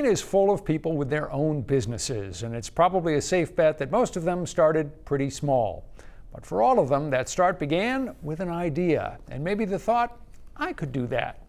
Maine is full of people with their own businesses, and it's probably a safe bet that most of them started pretty small. But for all of them, that start began with an idea, and maybe the thought, I could do that.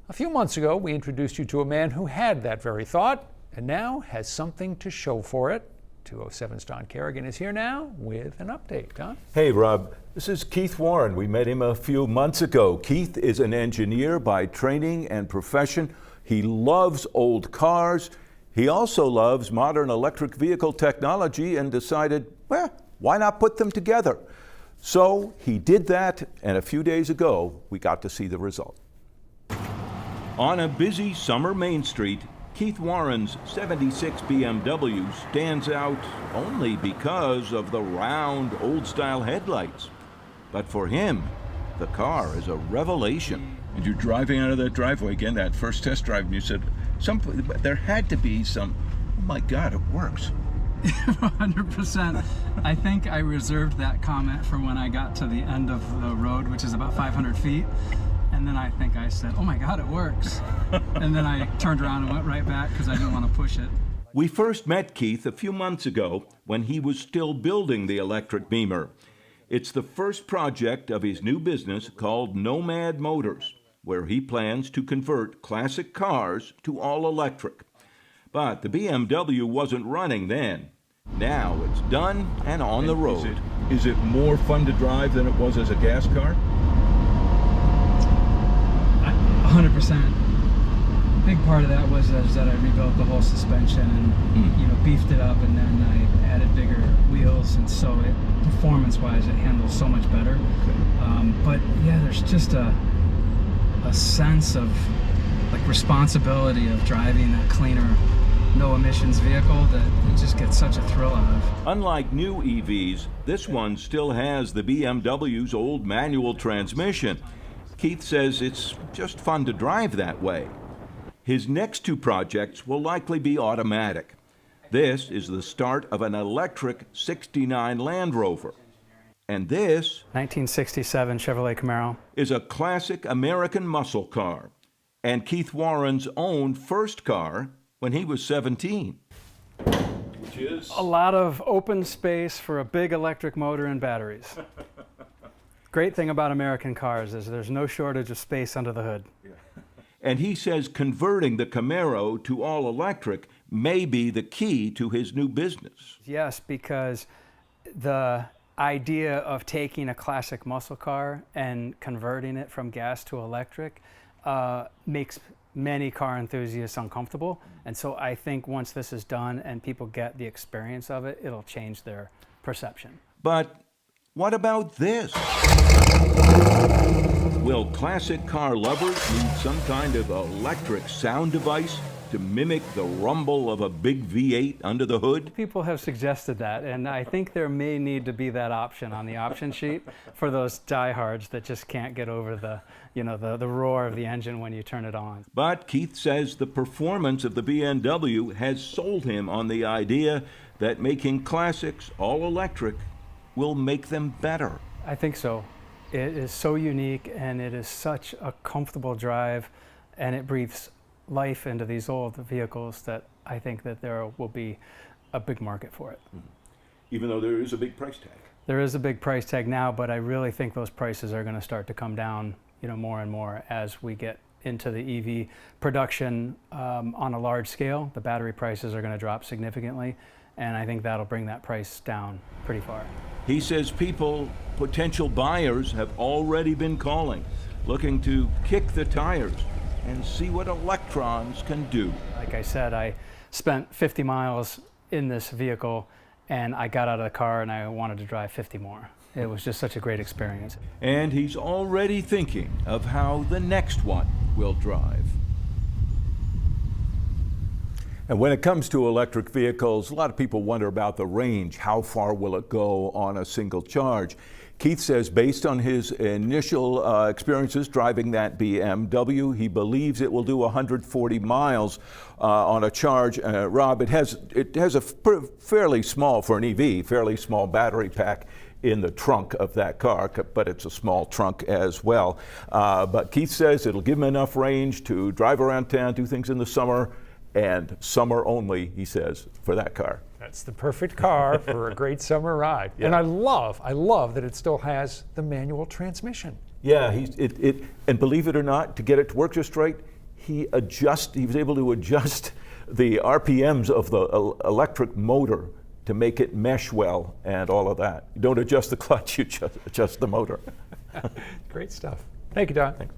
A few months ago, we introduced you to a man who had that very thought, and now has something to show for it. 207's Don Kerrigan is here now with an update. Don? Hey, Rob. This is Keith Warren. We met him a few months ago. Keith is an engineer by training and profession. He loves old cars. He also loves modern electric vehicle technology and decided, well, why not put them together? So he did that, and a few days ago, we got to see the result. On a busy summer Main Street, Keith Warren's 76 BMW stands out only because of the round, old-style headlights. But for him, the car is a revelation. And you're driving out of that driveway again, that first test drive, and you said, there had to be some, oh my God, it works. 100%. I think I reserved that comment for when I got to the end of the road, which is about 500 feet. And then I think I said, oh my God, it works. And then I turned around and went right back because I didn't want to push it. We first met Keith a few months ago when he was still building the electric Beamer. It's the first project of his new business called Nomad Motors, where he plans to convert classic cars to all electric. But the BMW wasn't running then. Now it's done and on the road. Is it more fun to drive than it was as a gas car? 100%. Big part of that was that I rebuilt the whole suspension and beefed it up, and then I added bigger wheels, and so performance-wise it handles so much better. Okay. But yeah, there's just a sense of like responsibility of driving that cleaner, no emissions vehicle that you just get such a thrill out of. Unlike new EVs, this one still has the BMW's old manual transmission. Keith says it's just fun to drive that way. His next two projects will likely be automatic. This is the start of an electric '69 Land Rover. And this, 1967 Chevrolet Camaro, is a classic American muscle car, and Keith Warren's own first car when he was 17. Which is? A lot of open space for a big electric motor and batteries. Great thing about American cars is there's no shortage of space under the hood. Yeah. And he says converting the Camaro to all electric may be the key to his new business. Yes, because the idea of taking a classic muscle car and converting it from gas to electric makes many car enthusiasts uncomfortable. And so I think once this is done and people get the experience of it, it'll change their perception. But what about this? Will classic car lovers need some kind of electric sound device to mimic the rumble of a big V8 under the hood? People have suggested that, and I think there may need to be that option on the option sheet for those diehards that just can't get over the roar of the engine when you turn it on. But Keith says the performance of the BMW has sold him on the idea that making classics all electric will make them better. I think so. It is so unique, and it is such a comfortable drive, and it breathes life into these old vehicles that I think that there will be a big market for it. Even though there is a big price tag. There is a big price tag now, but I really think those prices are going to start to come down, more and more as we get into the EV production on a large scale. The battery prices are going to drop significantly, and I think that'll bring that price down pretty far. He says potential buyers have already been calling, looking to kick the tires and see what electrons can do. Like I said, I spent 50 miles in this vehicle, and I got out of the car and I wanted to drive 50 more. It was just such a great experience. And he's already thinking of how the next one will drive. And when it comes to electric vehicles, a lot of people wonder about the range. How far will it go on a single charge? Keith says based on his initial experiences driving that BMW, he believes it will do 140 miles on a charge. Rob, it has a fairly small, for an EV, fairly small battery pack in the trunk of that car, but it's a small trunk as well. But Keith says it'll give him enough range to drive around town, do things in the summer, and summer only, he says, for that car. That's the perfect car for a great summer ride. Yeah. And I love that it still has the manual transmission. Yeah, and believe it or not, to get it to work just right, he was able to adjust the RPMs of the electric motor to make it mesh well and all of that. You don't adjust the clutch, you just adjust the motor. Great stuff. Thank you, Don. Thanks.